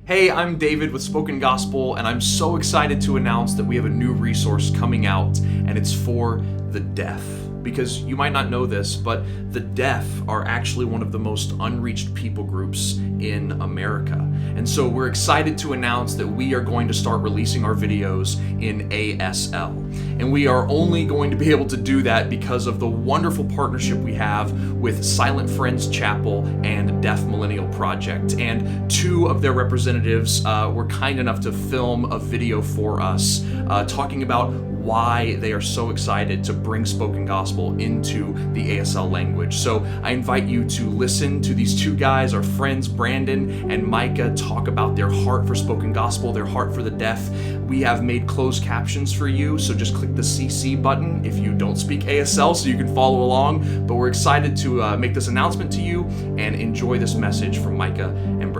Hey, I'm David with Spoken Gospel, and I'm so excited to announce that we have a new resource coming out, and it's for the deaf. Because you might not know this, but the deaf are actually one of the most unreached people groups in America. And so we're excited to announce that we are going to start releasing our videos in ASL. And we are only going to be able to do that because of the wonderful partnership we have with Silent Friends Chapel and Deaf Millennial Project. And two of their representatives were kind enough to film a video for us talking about why they are so excited to bring Spoken Gospel into the ASL language. So I invite you to listen to these two guys, our friends Brandon and Micah, talk about their heart for Spoken Gospel, their heart for the deaf. We have made closed captions for you, so just click the CC button if you don't speak ASL so you can follow along. But we're excited to make this announcement to you and enjoy this message from Micah and